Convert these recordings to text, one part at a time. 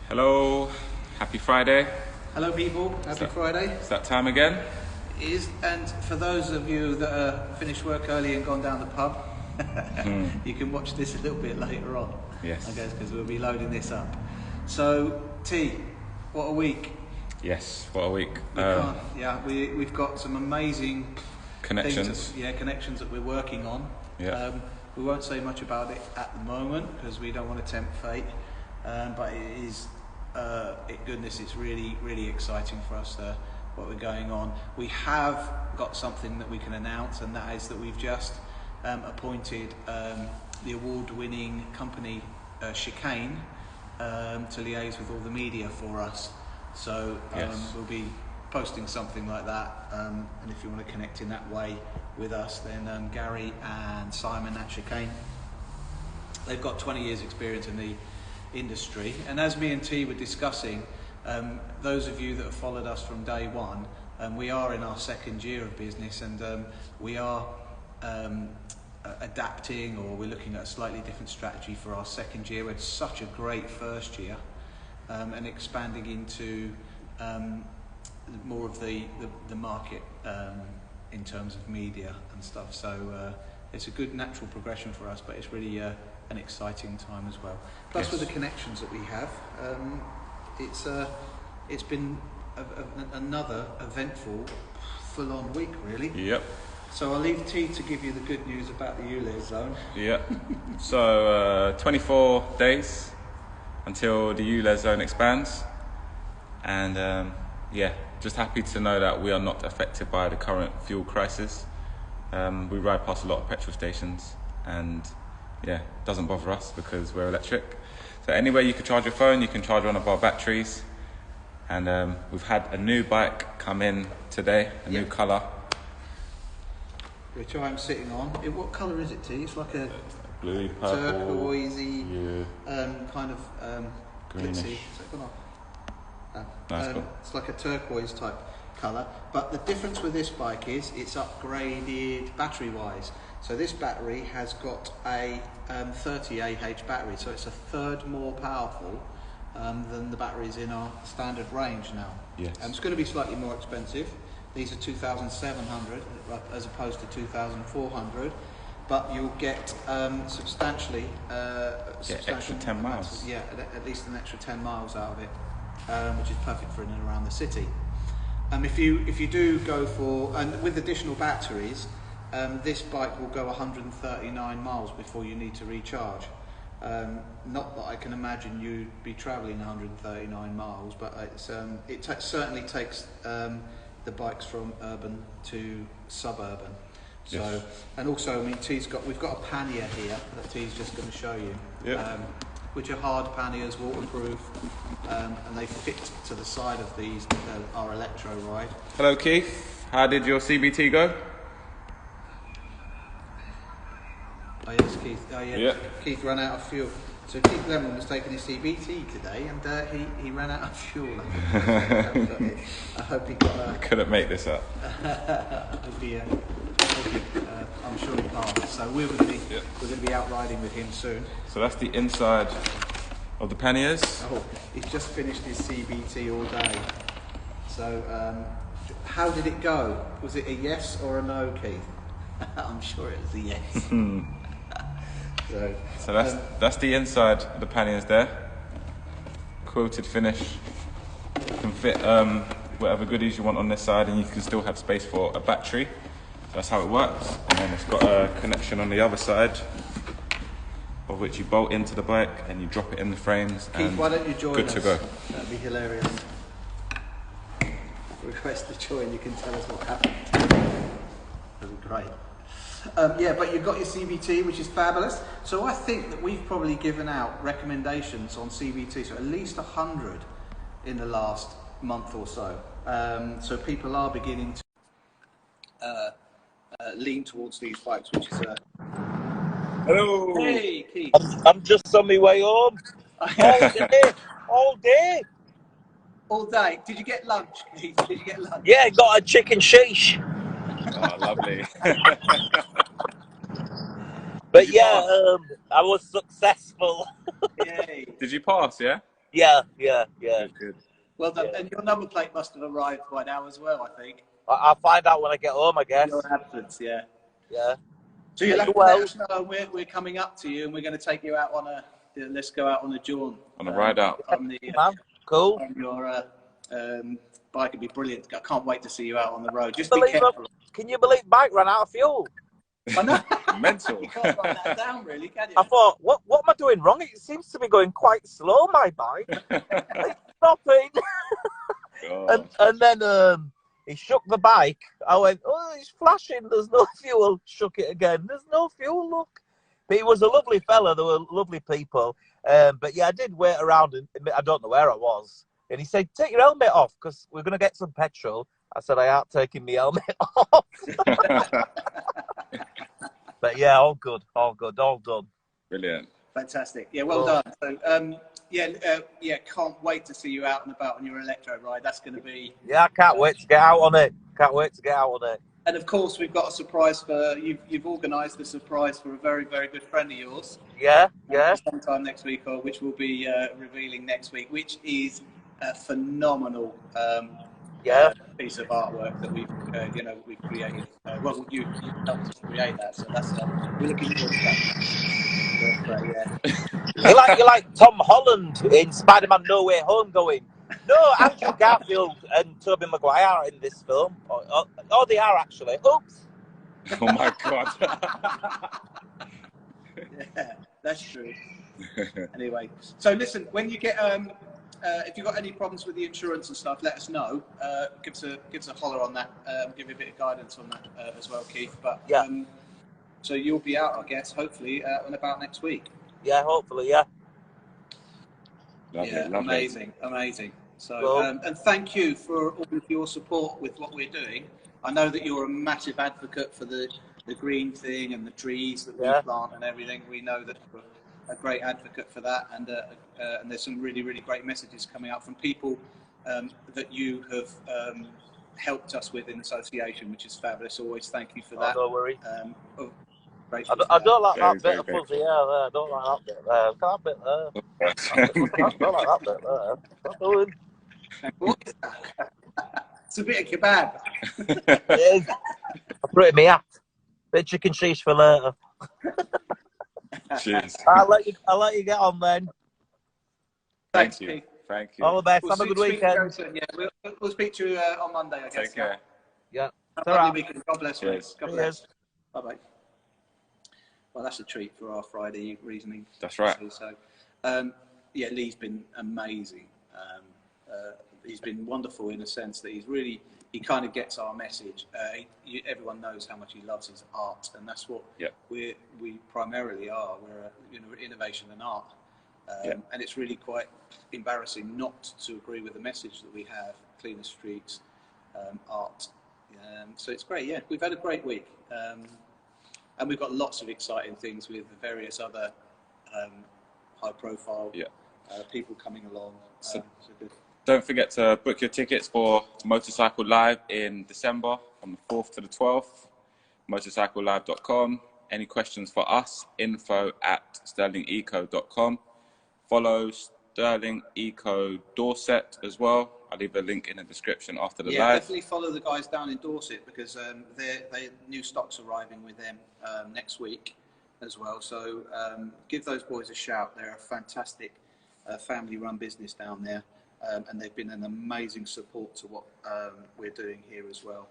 Hello, happy Friday. Hello people, happy Friday. It's that time again. It is, and for those of you that finished work early and gone down the pub, you can watch this a little bit later on. Yes. I guess because we'll be loading this up. So, T, what a week. Yes, what a week. We've got some amazing Connections. Connections that we're working on. Yeah. We won't say much about it at the moment because we don't want to tempt fate. But it is, goodness, it's really, really exciting for us what we're going on. We have got something that we can announce, and that is that we've just appointed the award-winning company Chicane to liaise with all the media for us. So we'll be posting something like that, and if you want to connect in that way with us, then Gary and Simon at Chicane, they've got 20 years experience in the industry, and as me and T were discussing, those of you that have followed us from day one, we are in our second year of business, and we are adapting, or we're looking at a slightly different strategy for our second year. We had such a great first year, and expanding into more of the market in terms of media and stuff. So it's a good natural progression for us, but it's really an exciting time as well. Plus, with the connections that we have, it's been another eventful, full-on week, really. Yep. So I'll leave T to give you the good news about the ULEZ zone. Yeah. So 24 days until the ULEZ zone expands, and just happy to know that we are not affected by the current fuel crisis. We ride past a lot of petrol stations, and doesn't bother us because we're electric. So anywhere you can charge your phone, you can charge one of our batteries. And we've had a new bike come in today, new colour. Which I'm sitting on. What colour is it, T? It's like a blue, purple, turquoisey, kind of greenish. glitzy. Is that gone off? No, cool. It's like a turquoise type colour. But the difference with this bike is it's upgraded battery-wise. So this battery has got a 30 Ah battery, so it's a third more powerful than the batteries in our standard range now. Yes. It's going to be slightly more expensive. These are 2,700 as opposed to 2,400, but you'll get substantially extra 10 miles. At least an extra 10 miles out of it, which is perfect for in and around the city. If you do go for, and with additional batteries, this bike will go 139 miles before you need to recharge. Not that I can imagine you'd be travelling 139 miles, but it certainly takes the bikes from urban to suburban. So, yes. And also, I mean, we've got a pannier here that T's just going to show you, which are hard panniers, waterproof, and they fit to the side of these our electro ride. Hello, Keith. How did your CBT go? Oh yes, Keith. Oh yeah. Yeah. Keith ran out of fuel. So Keith Lemon was taking his CBT today, and he ran out of fuel. I hope he got. Couldn't make this up. I'm sure he passed. So we're going to be out riding with him soon. So that's the inside of the panniers. Oh, he's just finished his CBT all day. So how did it go? Was it a yes or a no, Keith? I'm sure it was a yes. So that's the inside of the panniers there. Quilted finish. You can fit whatever goodies you want on this side, and you can still have space for a battery. So that's how it works. And then it's got a connection on the other side, of which you bolt into the bike and you drop it in the frames. Keith, and why don't you join us? Good to go. That'd be hilarious. Request to join. You can tell us what happened. That'd be great. But you've got your CBT, which is fabulous. So I think that we've probably given out recommendations on CBT, so at least 100 in the last month or so. So people are beginning to lean towards these bikes, which is Hello. Hey, Keith. I'm just on my way home. All day. All day. Did you get lunch, Keith? Did you get lunch? Yeah, got a chicken sheesh. Oh, lovely. But I was successful. Yay. Did you pass, yeah? Yeah, yeah, yeah. Good, good. Well done. Yeah. And your number plate must have arrived by now as well, I think. I'll find out when I get home, I Your guess. absence, yeah. Yeah. So you'll Are you have to let well? us know. We're coming up to you, and we're going to take you out on a. Let's go out on a jaunt. On a ride out. On the Man, cool. on your bike. It'd be brilliant. I can't wait to see you out on the road. Just be Believe careful. Can you believe bike ran out of fuel? I know. Mental. You can't write that down, really, can you? I thought, what am I doing wrong? It seems to be going quite slow, my bike. It's stopping. And then he shook the bike. I went, oh, it's flashing. There's no fuel. Shook it again. There's no fuel, look. But he was a lovely fella. They were lovely people. But yeah, I did wait around. And I don't know where I was. And he said, take your helmet off because we're going to get some petrol. I said, I aren't taking my helmet off. But yeah, all good, all done. Brilliant. Fantastic. Yeah, well done. So, can't wait to see you out and about on your electro ride. That's going to be... Yeah, I can't wait to get out on it. And of course, we've got a surprise for... You've organised a surprise for a very, very good friend of yours. Yeah. Sometime next week, or which we'll be revealing next week, which is a phenomenal piece of artwork that we've created. You helped us create that, so that's we're looking forward to that. But, yeah. You're like Tom Holland in Spider-Man No Way Home going, no, Andrew Garfield and Tobey Maguire are in this film. Oh, they are actually. Oops. Oh my God. Yeah, that's true. Anyway, so listen, when you get if you've got any problems with the insurance and stuff, let us know. Give us a holler on that. Give you a bit of guidance on that as well, Keith. But yeah. So you'll be out, I guess, hopefully, and about next week. Yeah, hopefully, yeah. Lovely. Amazing. So, cool. And thank you for all of your support with what we're doing. I know that you're a massive advocate for the green thing and the trees that we plant and everything. We know that you're a great advocate for that, and there's some really, really great messages coming out from people that you have helped us with in association, which is fabulous. Always thank you for that. No worry. I don't like that bit of fuzzy hair there. I don't like that bit there. That bit there. I don't like that bit there. What's doing? What is that? It's a bit of kebab. It is. I'll put it in my hat. Bit of chicken cheese for later. Cheers. I'll let you get on then. Thanks, Thank you. Keith. Thank you. All the best. Have a good weekend. Yeah, we'll speak to you on Monday, I guess. Take care. Yeah. Have a lovely weekend. God bless you. Cheers. God bless. Bye-bye. Well, that's a treat for our Friday reasoning. That's right. So, Lee's been amazing. He's been wonderful in a sense that he kind of gets our message. Everyone knows how much he loves his art, and that's what we primarily are. We're innovation and art. And it's really quite embarrassing not to agree with the message that we have, cleaner streets, art. So it's great, we've had a great week. And we've got lots of exciting things with various other high-profile people coming along. So good. Don't forget to book your tickets for Motorcycle Live in December from the 4th to the 12th. Motorcyclelive.com. Any questions for us? info@sterlingeco.com. Follow Sterling Eco Dorset as well. I'll leave a link in the description after the live. Yeah, definitely follow the guys down in Dorset because they new stock's arriving with them next week as well. So give those boys a shout. They're a fantastic family-run business down there. And they've been an amazing support to what we're doing here as well.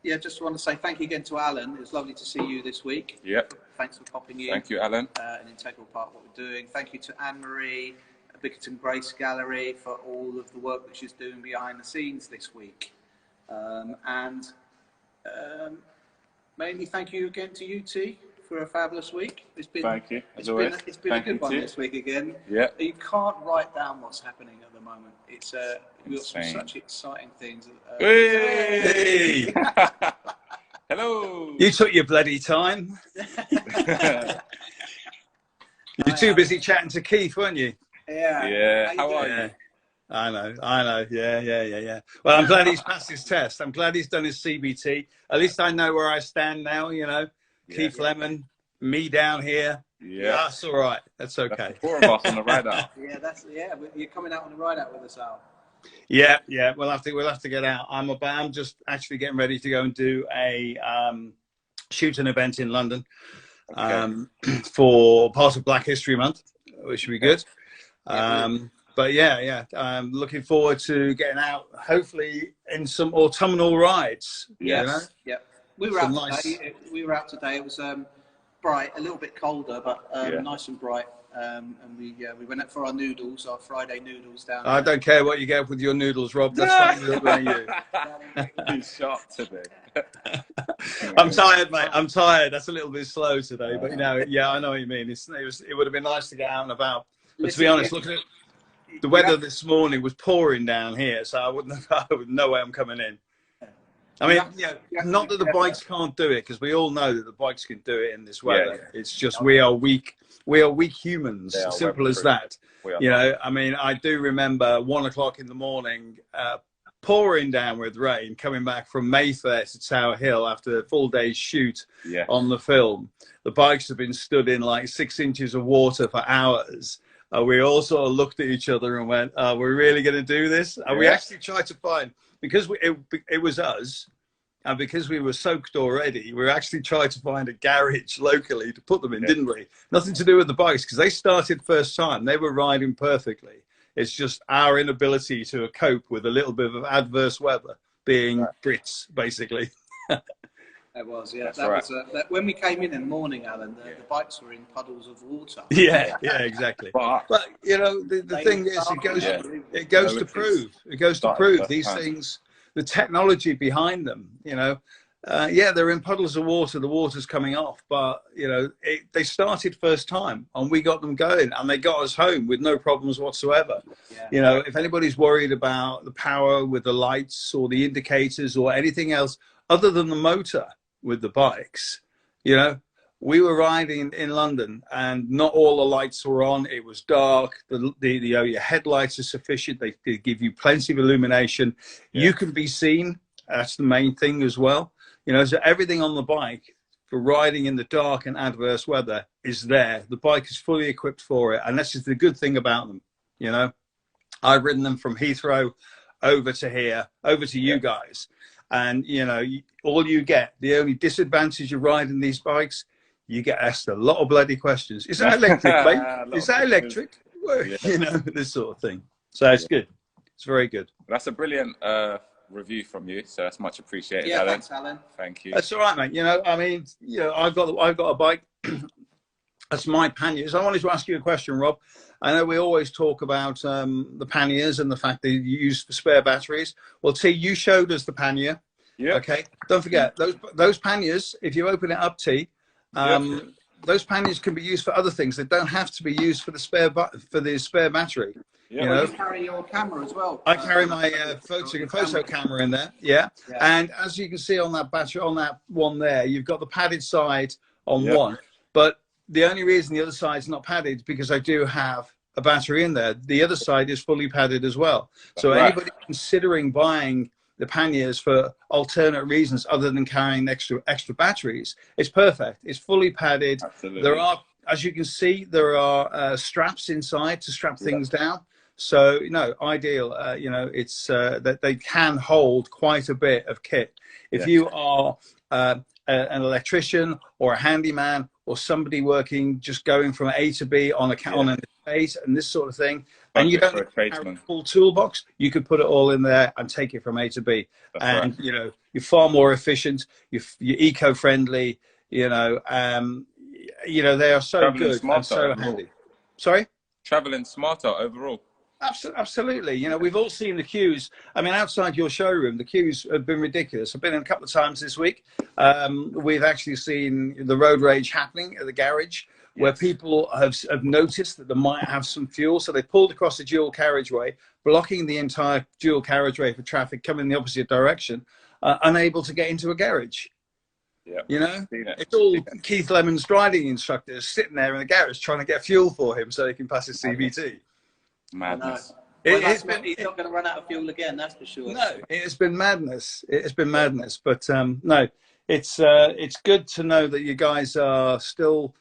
Just want to say thank you again to Alan. It was lovely to see you this week. Yep. Thanks for popping in. Thank you, Alan. An integral part of what we're doing. Thank you to Anne-Marie, Bickerton Grace Gallery, for all of the work that she's doing behind the scenes this week. Mainly thank you again to you, T, for a fabulous week. Thank you, as always. It's been a good one this week again. Yeah. You can't write down what's happening at the moment. It's we've got some such exciting things. Hey! Hello. You took your bloody time. You're too busy chatting to Keith, weren't you? Yeah. How are you? I know. Yeah. Well, I'm glad he's passed his test. I'm glad he's done his CBT. At least I know where I stand now, Keith Lemon, me down here, Yeah. That's all right. That's okay. That's the four of us on the ride out. Yeah. You're coming out on the ride out with us, Al. Yeah. We'll have to get out. I'm just actually getting ready to go and do a shooting event in London for part of Black History Month, which should be good. But I'm looking forward to getting out, hopefully in some autumnal rides. Yes. You know? We were out today. We were out today. It was bright, a little bit colder, but nice and bright. And we went out for our noodles, our Friday noodles down there. I don't care what you get with your noodles, Rob. That's not about you. He's sharp today. I'm tired, mate. I'm tired. That's a little bit slow today, but I know what you mean. It would have been nice to get out and about. But to be honest, looking at the weather this morning was pouring down here, so I wouldn't know where I'm coming in. I mean, not that the bikes can't do it, because we all know that the bikes can do it in this weather. It's just we are weak. We are weak humans. Simple as that. I mean, I do remember 1 o'clock in the morning, pouring down with rain, coming back from Mayfair to Tower Hill after a full day's shoot on the film. The bikes have been stood in like 6 inches of water for hours. We all sort of looked at each other and went, "Are we really going to do this?" And we actually tried to find, because it was us, and because we were soaked already, we actually tried to find a garage locally to put them in, didn't we? Nothing to do with the bikes, because they started first time. They were riding perfectly. It's just our inability to cope with a little bit of adverse weather, being Brits, basically. It was, that was when we came in the morning, Alan. The bikes were in puddles of water. Yeah, exactly. But the thing is, it goes to prove these things, the technology behind them. They're in puddles of water. The water's coming off, but they started first time, and we got them going, and they got us home with no problems whatsoever. If anybody's worried about the power with the lights or the indicators or anything else other than the motor with the bikes, we were riding in London and not all the lights were on. It was dark. Your headlights are sufficient. They give you plenty of illumination. You can be seen. That's the main thing as well. So everything on the bike for riding in the dark and adverse weather is there. The bike is fully equipped for it. And that's just the good thing about them. I've ridden them from Heathrow over to here, over to you guys. And, all you get, the only disadvantage of riding these bikes, you get asked a lot of bloody questions. Is that electric, mate? Is that electric? This sort of thing. So it's good. It's very good. That's a brilliant review from you. So that's much appreciated, Alan. Thanks, Alan. Thank you. That's all right, mate. I've got a bike. That's my panniers. I wanted to ask you a question, Rob. I know we always talk about the panniers and the fact that you use for spare batteries. Well, T, you showed us the pannier. Yeah. Okay. Don't forget those panniers. If you open it up, T, those panniers can be used for other things. They don't have to be used for the spare battery. Yeah. You carry your camera as well. I carry my photo camera in there. Yeah. And as you can see on that battery, on that one there, you've got the padded side on one, but the only reason the other side's not padded is because I do have a battery in there. The other side is fully padded as well. So anybody considering buying the panniers for alternate reasons other than carrying extra batteries, it's perfect. It's fully padded. Absolutely. There are, as you can see, there are straps inside to strap things down. So ideal. It's that they can hold quite a bit of kit. If you are an electrician or a handyman or somebody working, just going from A to B on an estate and this sort of thing, and you don't have a full toolbox, you could put it all in there and take it from A to B. And you're far more efficient. You're eco-friendly. They are so good and so handy. Sorry? Traveling smarter overall. Absolutely. We've all seen the queues. I mean, outside your showroom, the queues have been ridiculous. I've been in a couple of times this week. We've actually seen the road rage happening at the garage, where people have noticed that they might have some fuel. So they pulled across the dual carriageway, blocking the entire dual carriageway for traffic coming in the opposite direction, unable to get into a garage. Yeah. It's all Keith Lemon's driving instructors sitting there in the garage trying to get fuel for him so he can pass his CVT. Madness. He's not going to run out of fuel again, that's for sure. No, it's been madness. It's been madness. But no, it's good to know that you guys are still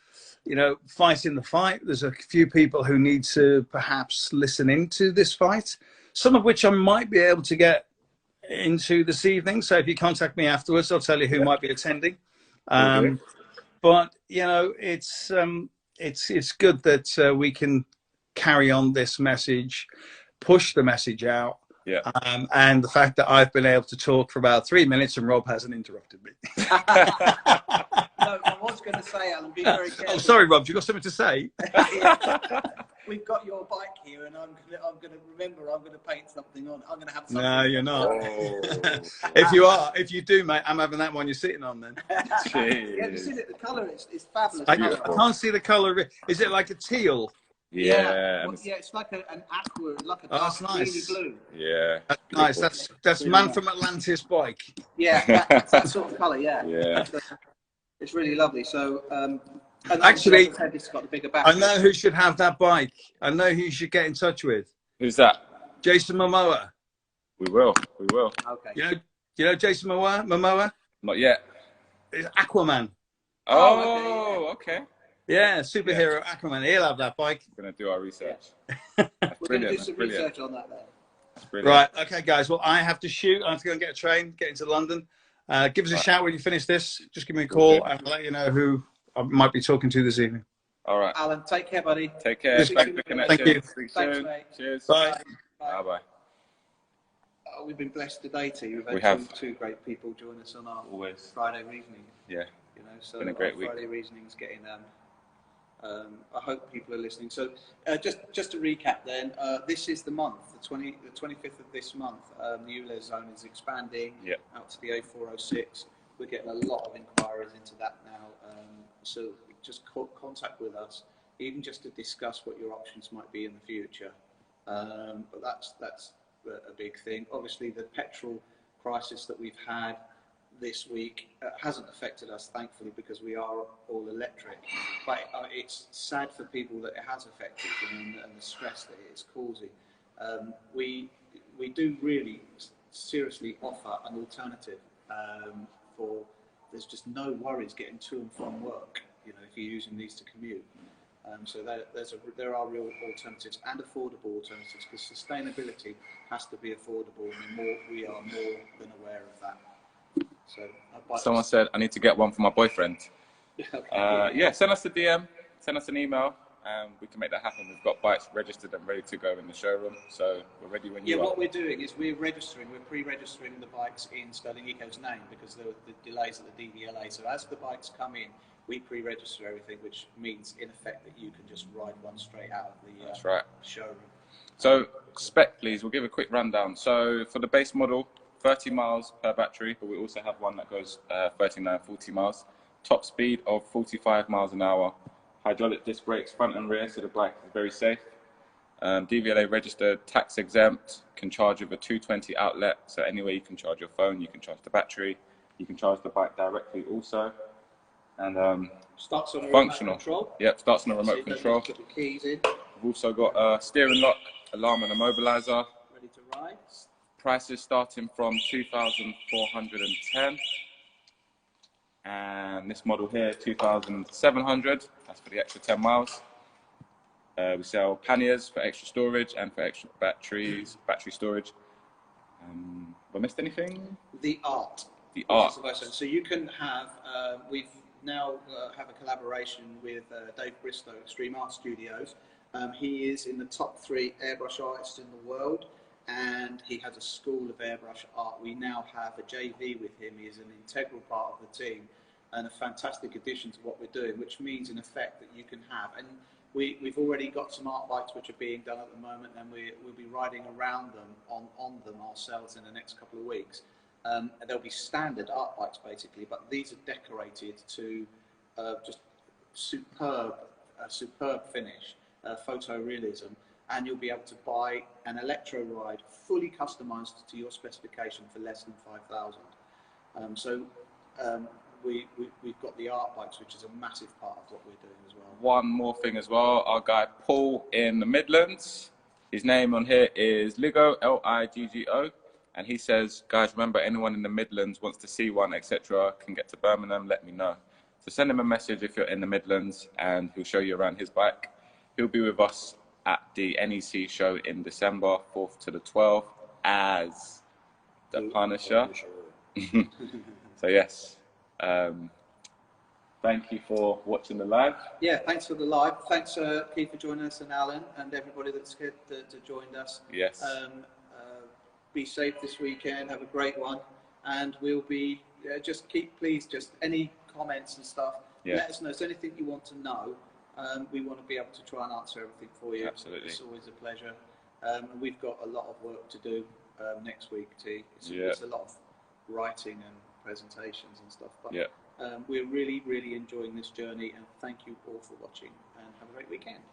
you know, fighting the fight. There's a few people who need to perhaps listen into this fight, some of which I might be able to get into this evening. So if you contact me afterwards, I'll tell you who might be attending. But you know, it's good that we can carry on this message, push the message out. Yeah. And the fact that I've been able to talk for about 3 minutes and Rob hasn't interrupted me. No, I was going to say, Alan, be very careful. Oh, sorry, Rob. You got something to say? We've got your bike here, and I'm going to remember. I'm going to paint something on. I'm going to have something. No, you're not. Oh. If you do, mate, I'm having that one you're sitting on then. Yeah, you see it. The colour is fabulous. I can't see the colour. Is it like a teal? Yeah. Well, yeah, it's like an aqua, like a dark greeny blue. Yeah. That's nice. That's really Man from Atlantis bike. Yeah, that's that sort of colour. Yeah. Yeah. It's really lovely. So, and actually, it's got the bigger battery. I know who should have that bike. I know who you should get in touch with. Who's that? Jason Momoa. We will. Okay. You know Jason Momoa? Not yet. It's Aquaman. Oh, okay. Yeah, superhero Aquaman. He'll have that bike. We're going to do our research. We're going to do some research on that then. Right, okay, guys. Well, I have to shoot. I have to go and get a train, get into London. Give us a shout when you finish this. Just give me a call and I'll let you know who I might be talking to this evening. All right. Alan, take care, buddy. Take care. Thanks for connection. Thank you. Speak Thanks, soon. mate. Cheers. Bye. Bye-bye. We've been blessed today, too. We have two great people join us on our Always. Friday reasoning. Yeah. You know, so been a great week. Friday reasoning's getting. I hope people are listening. So, just to recap, then, this is the month, the 25th of this month. The ULEZ zone is expanding out to the A406. We're getting a lot of inquiries into that now. So just contact with us, even just to discuss what your options might be in the future. But that's a big thing. Obviously, the petrol crisis that we've had this week hasn't affected us, thankfully, because we are all electric. But it's sad for people that it has affected them and the stress that it's causing. We do really seriously offer an alternative for. There's just no worries getting to and from work. You know, if you're using these to commute. So there are real alternatives and affordable alternatives, because sustainability has to be affordable, and we are more than aware of that. So someone said I need to get one for my boyfriend. Okay. Yeah, send us a DM, send us an email, and we can make that happen. We've got bikes registered and ready to go in the showroom, so we're ready when you are. Yeah, what we're doing is we're pre-registering the bikes in Sterling Eco's name, because there were the delays at the DVLA. So as the bikes come in, we pre-register everything, which means in effect that you can just ride one straight out of the showroom. So spec, please. We'll give a quick rundown. So for the base model, 30 miles per battery, but we also have one that goes 39, 40 miles. Top speed of 45 miles an hour. Hydraulic disc brakes front and rear, so the bike is very safe. DVLA registered, tax exempt, can charge with a 220 outlet, so anywhere you can charge your phone, you can charge the battery, you can charge the bike directly also. And starts on a functional. Remote control. Yep, starts on a remote control. Put the keys in. We've also got a steering lock, alarm and immobilizer. Ready to ride. Prices starting from 2,410. And this model here, 2,700. That's for the extra 10 miles. We sell panniers for extra storage and for extra battery storage. Have I missed anything? The art. The art. So you can have, we've now have a collaboration with Dave Bristow, Extreme Art Studios. He is in the top 3 airbrush artists in the world, and he has a school of airbrush art. We now have a JV with him. He is an integral part of the team and a fantastic addition to what we're doing, which means in effect that you can have, and we've already got some art bikes which are being done at the moment, and we'll be riding around them on them ourselves in the next couple of weeks. They'll be standard art bikes basically, but these are decorated to just superb finish, photorealism, and you'll be able to buy an electro ride fully customized to your specification for less than 5,000. We've got the art bikes, which is a massive part of what we're doing as well. One more thing as well, our guy Paul in the Midlands, his name on here is Ligo, Liggo, and he says, guys, remember, anyone in the Midlands wants to see one, etc., can get to Birmingham, let me know. So send him a message if you're in the Midlands, and he'll show you around his bike. He'll be with us at the NEC show in December 4th to the 12th as the Punisher. So yes, thank you for watching the live. Yeah, thanks for the live. Thanks, Keith, for joining us, and Alan, and everybody that joined us. Yes. Be safe this weekend. Have a great one, and we'll be please just any comments and stuff. Yeah. Let us know. If there's anything you want to know, we want to be able to try and answer everything for you. Absolutely. It's always a pleasure. And we've got a lot of work to do next week, T. It's a lot of writing and presentations and stuff. But we're really, really enjoying this journey, and thank you all for watching, and have a great weekend.